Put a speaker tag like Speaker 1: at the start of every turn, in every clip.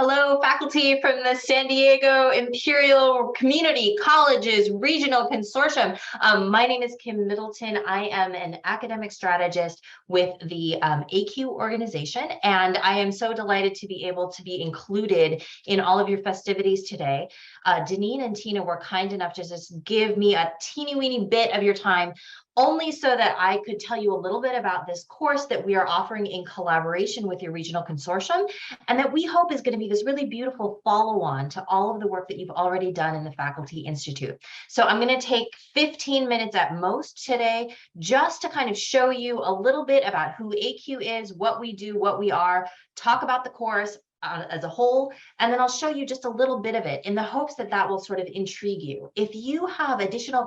Speaker 1: Hello, faculty from the San Diego Imperial Community Colleges Regional Consortium. My name is Kim Middleton. I am an academic strategist with the ACUE organization, and I am so delighted to be able to be included in all of your festivities today. Deneen and Tina were kind enough to just give me a teeny weeny bit of your time, only so that I could tell you a little bit about this course that we are offering in collaboration with your regional consortium, and that we hope is going to be this really beautiful follow-on to all of the work that you've already done in the Faculty Institute. So I'm going to take 15 minutes at most today just to kind of show you a little bit about who ACUE is, what we do, what we are, talk about the course as a whole, and then I'll show you just a little bit of it in the hopes that that will sort of intrigue you. If you have additional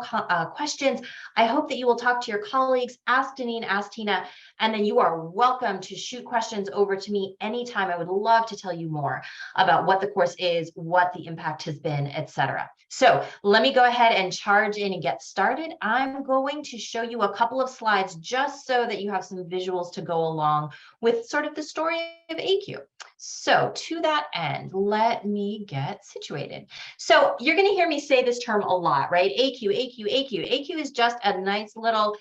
Speaker 1: questions, I hope that you will talk to your colleagues, ask Deneen, ask Tina, and then you are welcome to shoot questions over to me anytime. I would love to tell you more about what the course is, what the impact has been, etc. So let me go ahead and charge in and get started. I'm going to show you a couple of slides just so that you have some visuals to go along with sort of the story of ACUE. So to that end, let me get situated. So you're going to hear me say this term a lot, right? ACUE, ACUE, ACUE. ACUE is just a nice little,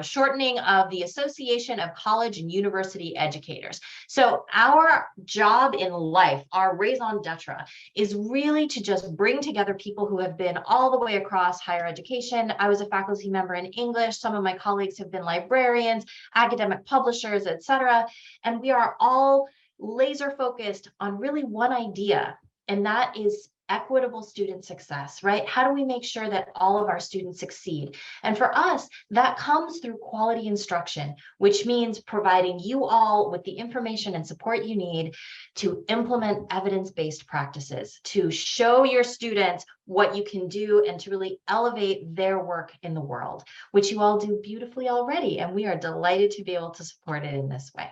Speaker 1: shortening of the Association of College and University Educators. So our job in life, our raison d'etre, is really to just bring together people who have been all the way across higher education. I was a faculty member in English. Some of my colleagues have been librarians, academic publishers, etc. And we are all laser focused on really one idea, and that is equitable student success, right? How do we make sure that all of our students succeed? And for us, that comes through quality instruction, which means providing you all with the information and support you need to implement evidence-based practices, to show your students what you can do and to really elevate their work in the world, which you all do beautifully already. And we are delighted to be able to support it in this way.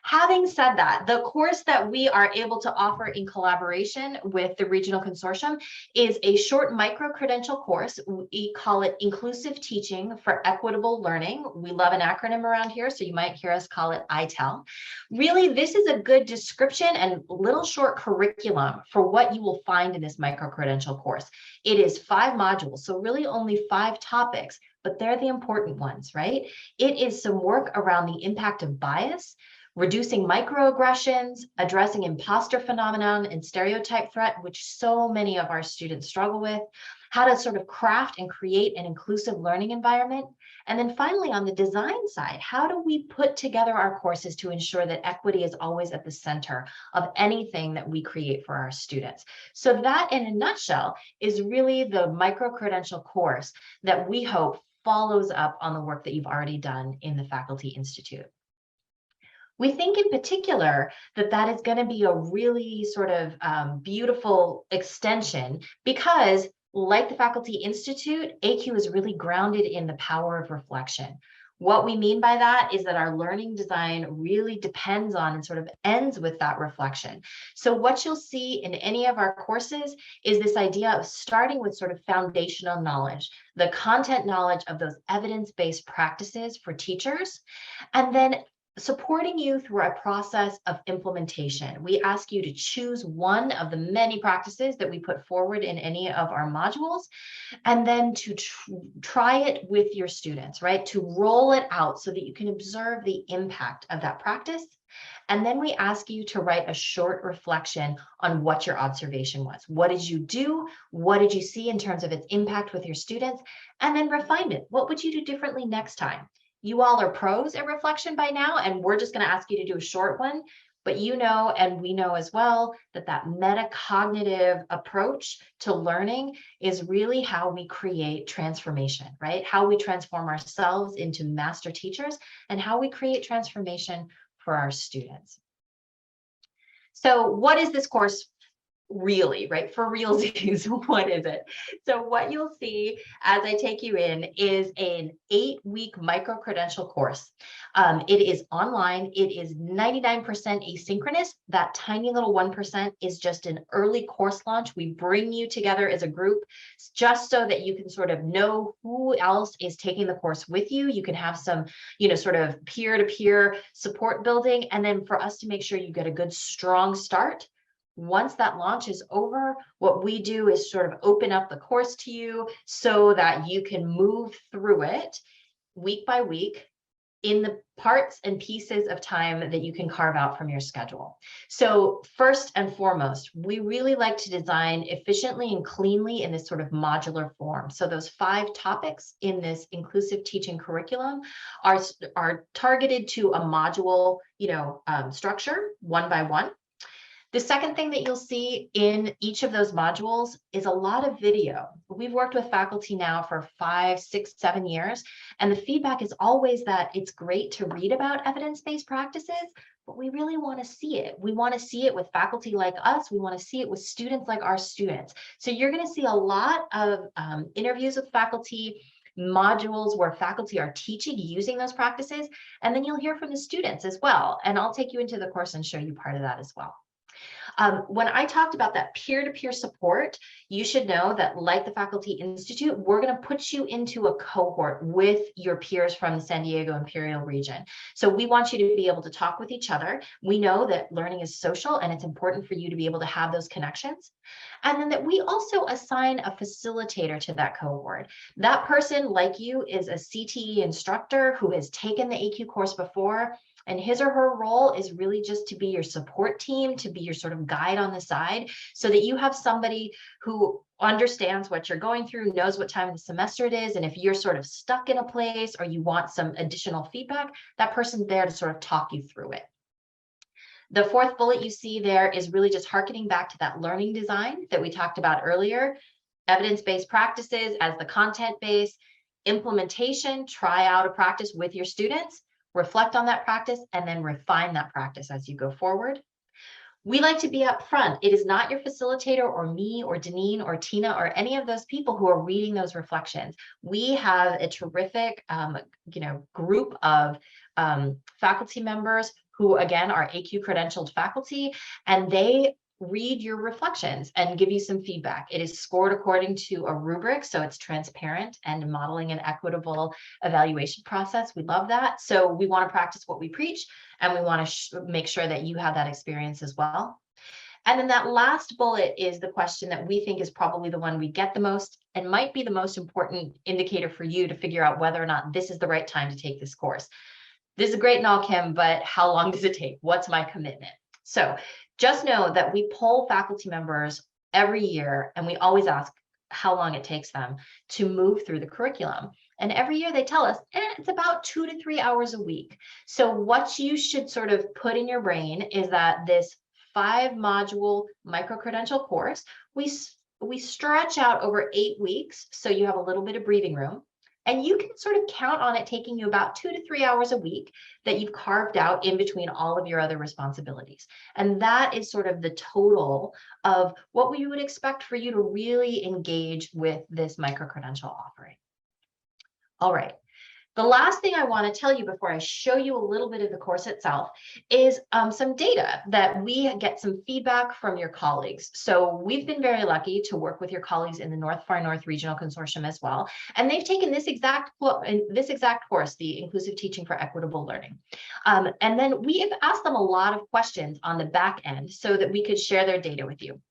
Speaker 1: Having said that, the course that we are able to offer in collaboration with the regional consortium is a short micro-credential course. We call it Inclusive Teaching for Equitable Learning. We love an acronym around here, so you might hear us call it ITEL. Really, this is a good description and little short curriculum for what you will find in this micro-credential course. It is 5 modules, so really only 5 topics, but they're the important ones, right? It is some work around the impact of bias, reducing microaggressions, addressing imposter phenomenon and stereotype threat, which so many of our students struggle with, how to sort of craft and create an inclusive learning environment. And then finally, on the design side, how do we put together our courses to ensure that equity is always at the center of anything that we create for our students? So that, in a nutshell, is really the micro-credential course that we hope follows up on the work that you've already done in the Faculty Institute. We think in particular that that is going to be a really sort of beautiful extension because, like the Faculty Institute, ACUE is really grounded in the power of reflection. What we mean by that is that our learning design really depends on and sort of ends with that reflection. So what you'll see in any of our courses is this idea of starting with sort of foundational knowledge, the content knowledge of those evidence-based practices for teachers, and then supporting you through a process of implementation. We ask you to choose one of the many practices that we put forward in any of our modules, and then to try it with your students, right? To roll it out so that you can observe the impact of that practice. And then we ask you to write a short reflection on what your observation was. What did you do? What did you see in terms of its impact with your students? And then refine it. What would you do differently next time? You all are pros at reflection by now, and we're just going to ask you to do a short one. But you know, and we know as well, that that metacognitive approach to learning is really how we create transformation, right? How we transform ourselves into master teachers and how we create transformation for our students. So what is this course Really, right? For realsies, what is it? So what you'll see as I take you in is an 8-week micro-credential course. It is online. It is 99% asynchronous. That tiny little 1% is just an early course launch. We bring you together as a group just so that you can sort of know who else is taking the course with you. You can have some, sort of peer-to-peer support building, and then for us to make sure you get a good, strong start. Once that launch is over, what we do is sort of open up the course to you so that you can move through it week by week in the parts and pieces of time that you can carve out from your schedule. So first and foremost, we really like to design efficiently and cleanly in this sort of modular form. So those 5 topics in this inclusive teaching curriculum are targeted to a module, structure, one by one. The second thing that you'll see in each of those modules is a lot of video. We've worked with faculty now for 5, 6, 7 years, and the feedback is always that it's great to read about evidence-based practices, but we really want to see it. We want to see it with faculty like us. We want to see it with students like our students. So you're going to see a lot of interviews with faculty, modules where faculty are teaching using those practices, and then you'll hear from the students as well. And I'll take you into the course and show you part of that as well. When I talked about that peer-to-peer support, you should know that, like the Faculty Institute, we're going to put you into a cohort with your peers from the San Diego Imperial region. So we want you to be able to talk with each other. We know that learning is social, and it's important for you to be able to have those connections. And then that we also assign a facilitator to that cohort. That person, like you, is a CTE instructor who has taken the ACUE course before. And his or her role is really just to be your support team, to be your sort of guide on the side, so that you have somebody who understands what you're going through, knows what time of the semester it is. And if you're sort of stuck in a place or you want some additional feedback, that person's there to sort of talk you through it. The 4th bullet you see there is really just hearkening back to that learning design that we talked about earlier. Evidence-based practices as the content base, implementation, try out a practice with your students, reflect on that practice, and then refine that practice as you go forward. We like to be up front. It is not your facilitator or me or Deneen or Tina or any of those people who are reading those reflections. We have a terrific, group of faculty members who, again, are ACUE credentialed faculty, and they read your reflections and give you some feedback. It is scored according to a rubric, so it's transparent and modeling an equitable evaluation process. We love that. So we want to practice what we preach, and we want to make sure that you have that experience as well. And then that last bullet is the question that we think is probably the one we get the most and might be the most important indicator for you to figure out whether or not this is the right time to take this course. This is great and all, Kim, but how long does it take? What's my commitment? So just know that we poll faculty members every year, and we always ask how long it takes them to move through the curriculum. And every year they tell us, it's about 2 to 3 hours a week. So what you should sort of put in your brain is that this 5-module micro-credential course, we stretch out over 8 weeks, so you have a little bit of breathing room. And you can sort of count on it taking you about 2 to 3 hours a week that you've carved out in between all of your other responsibilities. And that is sort of the total of what we would expect for you to really engage with this micro-credential offering. All right. The last thing I want to tell you before I show you a little bit of the course itself is some data that we get some feedback from your colleagues. So we've been very lucky to work with your colleagues in the Far North Regional Consortium as well. And they've taken this exact course, the Inclusive Teaching for Equitable Learning. And then we have asked them a lot of questions on the back end so that we could share their data with you.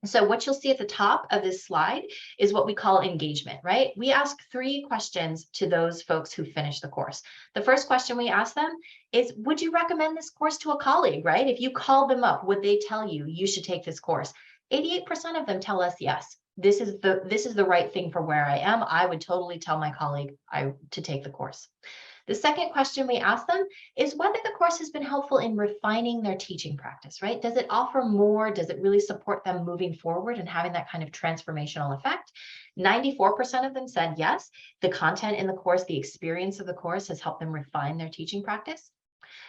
Speaker 1: So what you'll see at the top of this slide is what we call engagement, right? We ask 3 questions to those folks who finish the course. The first question we ask them is, would you recommend this course to a colleague, right? If you called them up, would they tell you you should take this course? 88% of them tell us yes. This is the right thing for where I am. I would totally tell my colleague to take the course. The second question we ask them is whether the course has been helpful in refining their teaching practice, right? Does it offer more? Does it really support them moving forward and having that kind of transformational effect? 94% of them said yes. The content in the course, the experience of the course has helped them refine their teaching practice.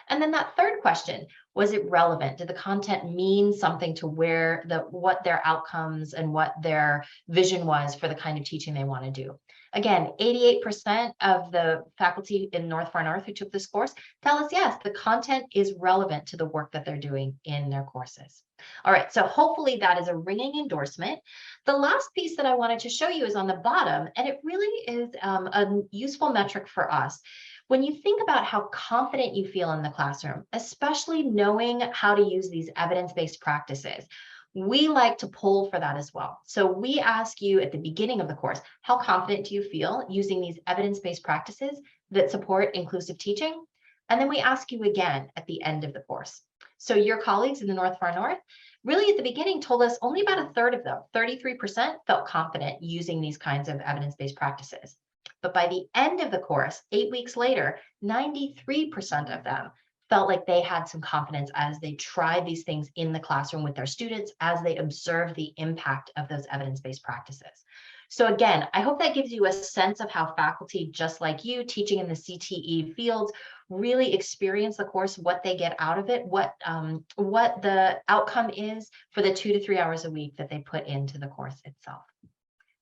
Speaker 1: And then that third question, was it relevant? Did the content mean something to what their outcomes and what their vision was for the kind of teaching they want to do? Again, 88% of the faculty in North Far North who took this course tell us, yes, the content is relevant to the work that they're doing in their courses. All right, so hopefully that is a ringing endorsement. The last piece that I wanted to show you is on the bottom, and it really is a useful metric for us. When you think about how confident you feel in the classroom, especially knowing how to use these evidence-based practices, we like to poll for that as well. So we ask you at the beginning of the course, how confident do you feel using these evidence-based practices that support inclusive teaching? And then we ask you again at the end of the course. So your colleagues in the North Far North really at the beginning told us only about a third of them, 33%, felt confident using these kinds of evidence-based practices. But by the end of the course, 8 weeks later, 93% of them felt like they had some confidence as they tried these things in the classroom with their students, as they observed the impact of those evidence-based practices. So again, I hope that gives you a sense of how faculty just like you teaching in the CTE fields really experience the course, what they get out of it, what the outcome is for the 2 to 3 hours a week that they put into the course itself.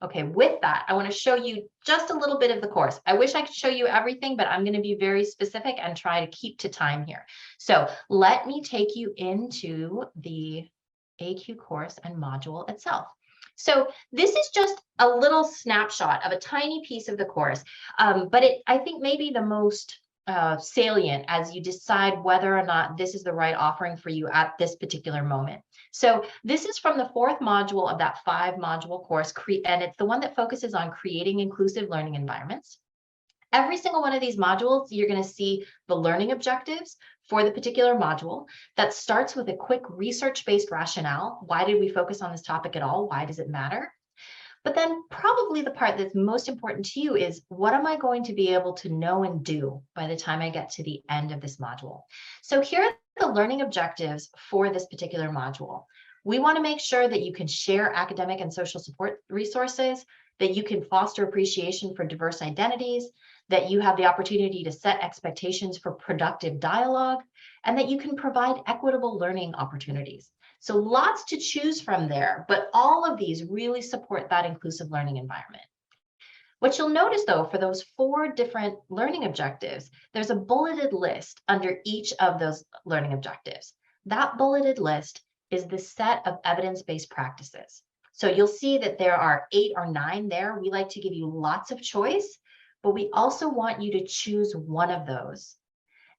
Speaker 1: Okay, with that, I want to show you just a little bit of the course. I wish I could show you everything, but I'm going to be very specific and try to keep to time here. So let me take you into the ACUE course and module itself. So this is just a little snapshot of a tiny piece of the course, but I think maybe the most salient as you decide whether or not this is the right offering for you at this particular moment. So this is from the 4th module of that 5-module course, and it's the one that focuses on creating inclusive learning environments. Every single one of these modules, you're going to see the learning objectives for the particular module that starts with a quick research-based rationale. Why did we focus on this topic at all? Why does it matter? But then probably the part that's most important to you is, what am I going to be able to know and do by the time I get to the end of this module? So here are the learning objectives for this particular module. We want to make sure that you can share academic and social support resources, that you can foster appreciation for diverse identities, that you have the opportunity to set expectations for productive dialogue, and that you can provide equitable learning opportunities. So lots to choose from there, but all of these really support that inclusive learning environment. What you'll notice though, for those 4 different learning objectives, there's a bulleted list under each of those learning objectives. That bulleted list is the set of evidence-based practices. So you'll see that there are 8 or 9 there. We like to give you lots of choice, but we also want you to choose one of those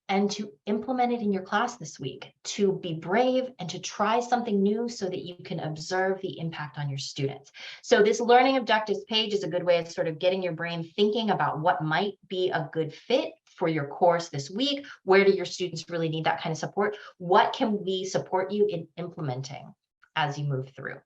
Speaker 1: and to implement it in your class this week, to be brave and to try something new so that you can observe the impact on your students. So this learning objectives page is a good way of sort of getting your brain thinking about what might be a good fit for your course this week. Where do your students really need that kind of support? What can we support you in implementing as you move through?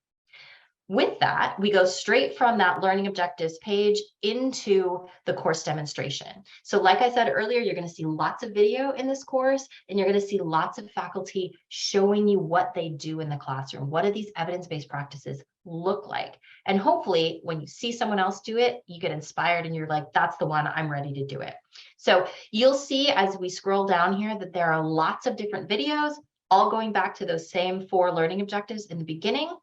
Speaker 1: With that, we go straight from that learning objectives page into the course demonstration. So like I said earlier, you're going to see lots of video in this course, and you're going to see lots of faculty showing you what they do in the classroom. What do these evidence-based practices look like? And hopefully when you see someone else do it, you get inspired and you're like, that's the one, I'm ready to do it. So you'll see as we scroll down here that there are lots of different videos, all going back to those same 4 learning objectives in the beginning.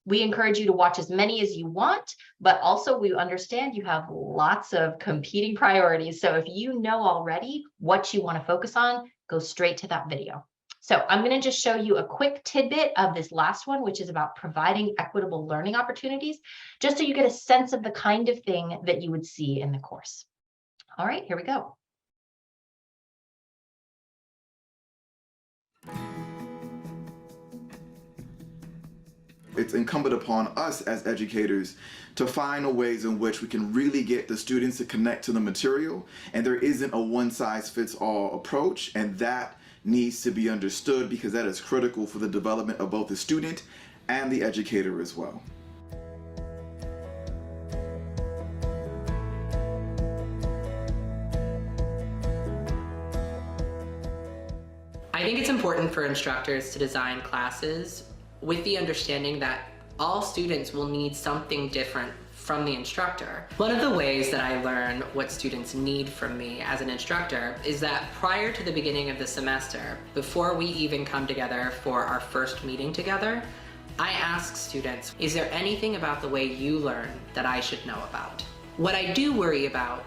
Speaker 1: We encourage you to watch as many as you want, but also we understand you have lots of competing priorities. So if you know already what you want to focus on, go straight to that video. So I'm going to just show you a quick tidbit of this last one, which is about providing equitable learning opportunities, just so you get a sense of the kind of thing that you would see in the course. All right, here we go.
Speaker 2: It's incumbent upon us as educators to find ways in which we can really get the students to connect to the material, and there isn't a one-size-fits-all approach, and that needs to be understood because that is critical for the development of both the student and the educator as well.
Speaker 3: I think it's important for instructors to design classes with the understanding that all students will need something different from the instructor. One of the ways that I learn what students need from me as an instructor is that prior to the beginning of the semester, before we even come together for our first meeting together, I ask students, is there anything about the way you learn that I should know about? What I do worry about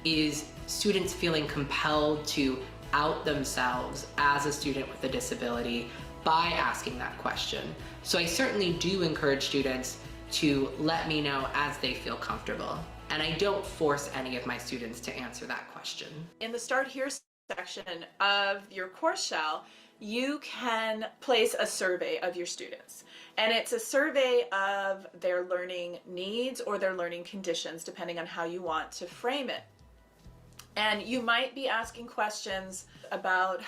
Speaker 3: is students feeling compelled to out themselves as a student with a disability by asking that question. So I certainly do encourage students to let me know as they feel comfortable. And I don't force any of my students to answer that question.
Speaker 4: In the Start Here section of your course shell, you can place a survey of your students. And it's a survey of their learning needs or their learning conditions, depending on how you want to frame it. And you might be asking questions about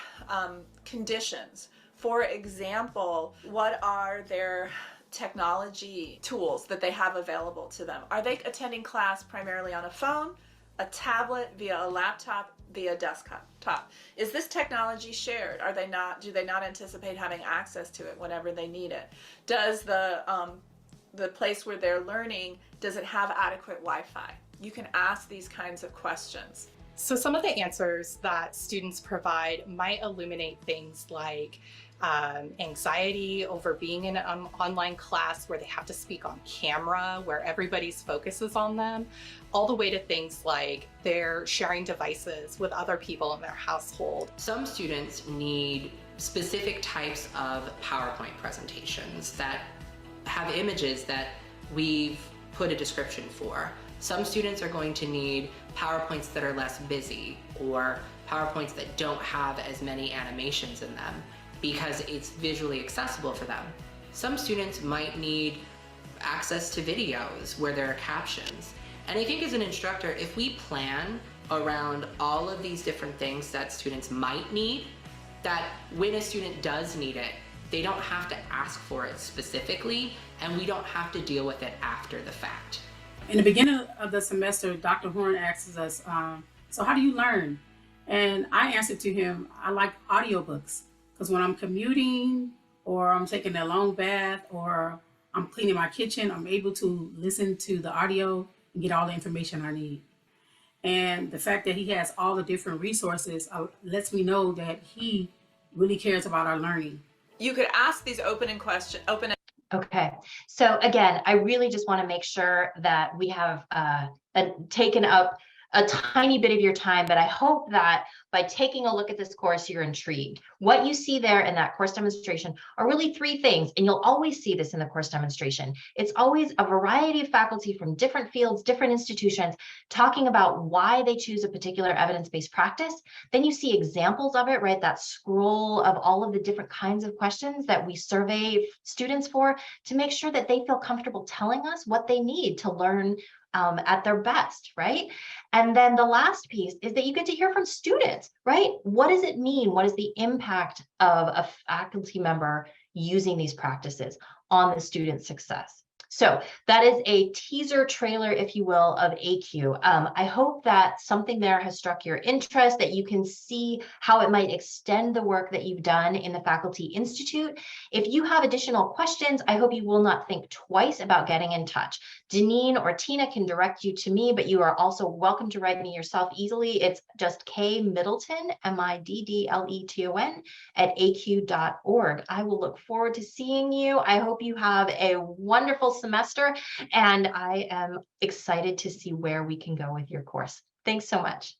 Speaker 4: conditions. For example, what are their technology tools that they have available to them? Are they attending class primarily on a phone, a tablet, via a laptop, via desktop? Is this technology shared? Do they not anticipate having access to it whenever they need it? Does the place where they're learning, does it have adequate Wi-Fi? You can ask these kinds of questions.
Speaker 5: So some of the answers that students provide might illuminate things like anxiety over being in an online class where they have to speak on camera, where everybody's focus is on them, all the way to things like they're sharing devices with other people in their household.
Speaker 3: Some students need specific types of PowerPoint presentations that have images that we've put a description for. Some students are going to need PowerPoints that are less busy, or PowerPoints that don't have as many animations in them, because it's visually accessible for them. Some students might need access to videos where there are captions. And I think as an instructor, if we plan around all of these different things that students might need, that when a student does need it, they don't have to ask for it specifically, and we don't have to deal with it after the fact.
Speaker 6: In the beginning of the semester, Dr. Horn asks us, so how do you learn? And I answered to him, I like audiobooks. Because when I'm commuting, or I'm taking a long bath, or I'm cleaning my kitchen, I'm able to listen to the audio and get all the information I need. And the fact that he has all the different resources lets me know that he really cares about our learning.
Speaker 4: You could ask these open questions.
Speaker 1: Okay, so again, I really just want to make sure that we have taken up a tiny bit of your time, but I hope that by taking a look at this course, you're intrigued. What you see there in that course demonstration are really three things, and you'll always see this in the course demonstration. It's always a variety of faculty from different fields, different institutions, talking about why they choose a particular evidence-based practice. Then you see examples of it, right? That scroll of all of the different kinds of questions that we survey students for to make sure that they feel comfortable telling us what they need to learn at their best, right? And then the last piece is that you get to hear from students, right? What does it mean? What is the impact of a faculty member using these practices on the student's success? So that is a teaser trailer, if you will, of ACUE. I hope that something there has struck your interest, that you can see how it might extend the work that you've done in the Faculty Institute. If you have additional questions, I hope you will not think twice about getting in touch. Janine or Tina can direct you to me, but you are also welcome to write me yourself easily. It's just Middleton, Middleton, at acue.org. I will look forward to seeing you. I hope you have a wonderful semester, and I am excited to see where we can go with your course. Thanks so much.